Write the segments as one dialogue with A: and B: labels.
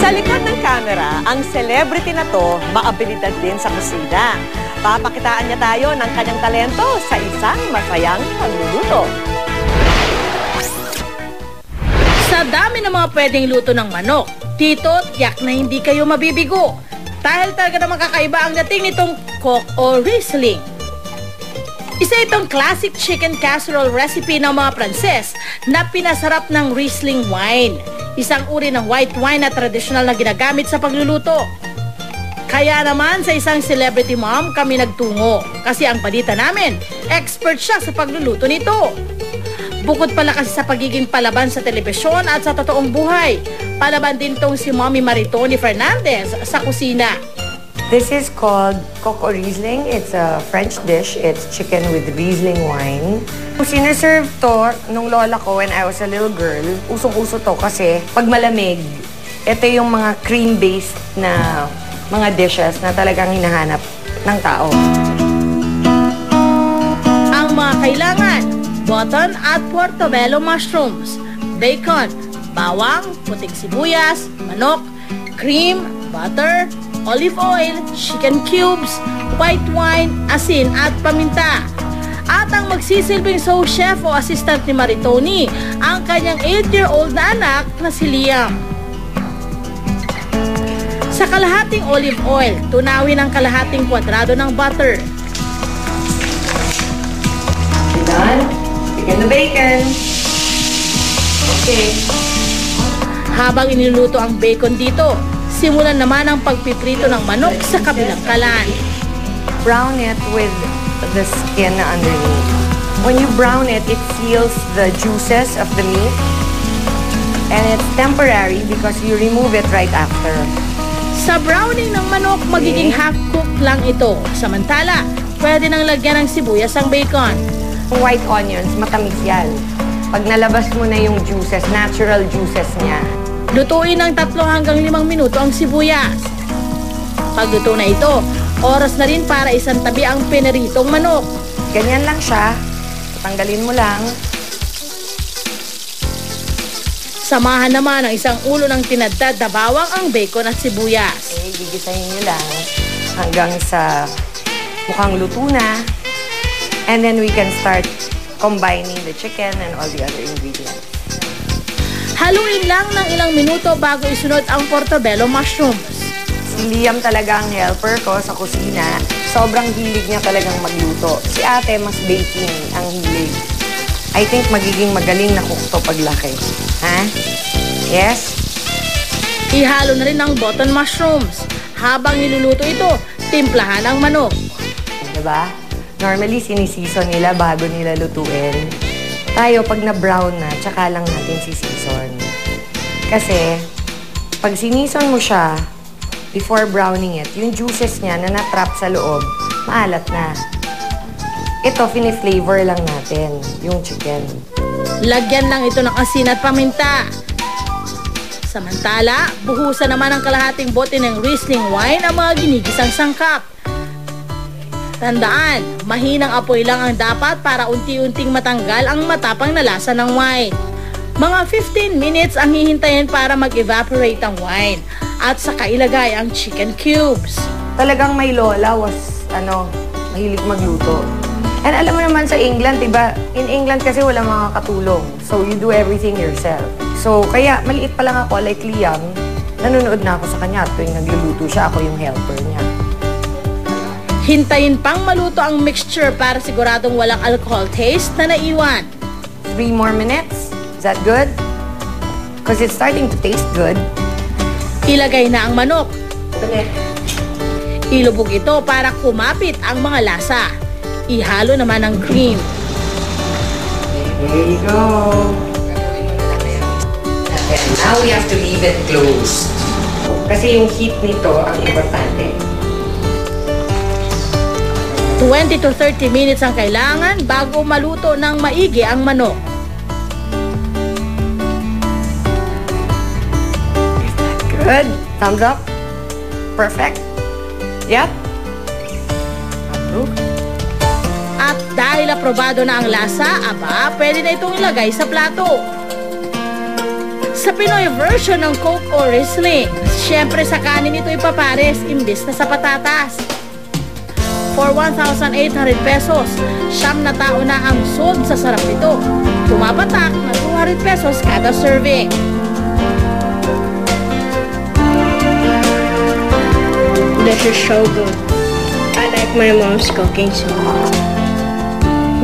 A: Sa likod ng camera, ang celebrity na to maabilidad din sa kusina. Papakitaan niya tayo ng kanyang talento sa isang masayang pagluluto.
B: Sa dami ng mga pwedeng luto ng manok, tito, tiyak na hindi kayo mabibigo. Dahil talaga naman kakaiba ang dating nitong coq o Riesling. Isa itong classic chicken casserole recipe ng mga Pranses na pinasarap ng Riesling wine. Isang uri ng white wine na tradisyonal na ginagamit sa pagluluto. Kaya naman sa isang celebrity mom kami nagtungo kasi ang balita namin, expert siya sa pagluluto nito. Bukod pala kasi sa pagiging palaban sa telebisyon at sa totoong buhay, palaban din tong si Mommy Maritoni Fernandez sa kusina.
C: This is called coq au Riesling. It's a French dish. It's chicken with Riesling wine. Sineserve to nung lola ko when I was a little girl. Usong-uso to kasi pag malamig, ito yung mga cream-based na mga dishes na talagang hinahanap ng tao.
B: Ang mga kailangan, button at portobello mushrooms, bacon, bawang, puting sibuyas, manok, cream, butter, olive oil, chicken cubes, white wine, asin at paminta. At ang magsisilbing sous chef o assistant ni Maritoni, ang kanyang 8-year-old na anak na si Liam. Sa kalahating olive oil, tunawin ang kalahating kwadrado ng butter.
C: Done. Bigyan the bacon. Okay.
B: Habang iniluluto ang bacon dito, simulan naman ang pagpiprito ng manok sa kabilang kalan.
C: Brown it with the skin underneath. When you brown it, it seals the juices of the meat. And it's temporary because you remove it right after.
B: Sa browning ng manok, magiging half-cooked lang ito. Samantala, pwede nang lagyan ng sibuyas ang bacon.
C: White onions, matamis yan. Pag nalabas mo na yung juices, natural juices niya.
B: Lutuin ng 3 hanggang 5 minuto ang sibuyas. Pagluto na ito, oras na rin para isang tabi ang pineritong manok.
C: Ganyan lang siya. Tanggalin mo lang.
B: Samahan naman ang isang ulo ng tinadtad na bawang ang bacon at sibuyas.
C: Okay, gigisahin nyo lang hanggang sa mukhang luto na. And then we can start combining the chicken and all the other ingredients.
B: Haluin lang ng ilang minuto bago isunod ang portobello mushrooms.
C: Si Liam talaga ang helper ko sa kusina. Sobrang hilig niya talagang magluto. Si ate, mas baking ang hilig. I think magiging magaling na cook to paglaki. Ha? Yes?
B: Ihalo na rin ang button mushrooms. Habang niluluto ito, timplahan ang manok.
C: Diba? Normally, sinisison nila bago nila lutuin. Tayo, pag na-brown na, tsaka lang natin sisison. Kasi, pag sinison mo siya, before browning it, yung juices niya na na-trap sa loob, maalat na. Ito, fini-flavor lang natin, yung chicken.
B: Lagyan lang ito ng asin at paminta. Samantala, buhusan naman ang kalahating bote ng Riesling wine ang mga ginigisang sangkap. Tandaan, mahinang apoy lang ang dapat para unti-unting matanggal ang matapang na lasa ng wine. Mga 15 minutes ang hihintayin para mag-evaporate ang wine at saka ilagay ang chicken cubes.
C: Talagang may lola was, mahilig magluto. And alam mo naman sa England, diba? In England kasi wala mga katulong. So you do everything yourself. So kaya maliit pa lang ako, like Liam, nanonood na ako sa kanya tuwing nagluluto siya, ako yung helper niya.
B: Hintayin pang maluto ang mixture para siguradong walang alcohol taste na naiwan.
C: 3 more minutes. Is that good? Because it's starting to taste good.
B: Ilagay na ang manok.
C: Okay.
B: Ilubog ito para kumapit ang mga lasa. Ihalo naman ang cream.
C: There you go. Now we have to leave it closed. Kasi yung heat nito ang importante.
B: 20 to 30 minutes ang kailangan bago maluto ng maigi ang manok.
C: Good. Thumbs up. Perfect. Yep. Approve.
B: At dahil aprobado na ang lasa, aba, pwede na itong ilagay sa plato. sa Pinoy version ng Coke o Riesling. Siyempre sa kanin ito ipapares imbis na sa patatas. For 1,800 pesos, 9 na tao na ang sold sa sarap nito. Tumapatak na 200 pesos kada serving.
D: This is so good. I like my mom's cooking so much.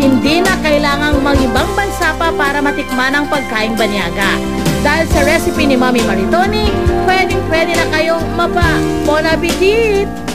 B: Hindi na kailangang mag-ibang bansa pa para matikman ang pagkaing banyaga. Dahil sa recipe ni Mami Maritoni, pwedeng-pwede na kayong Bon appetit!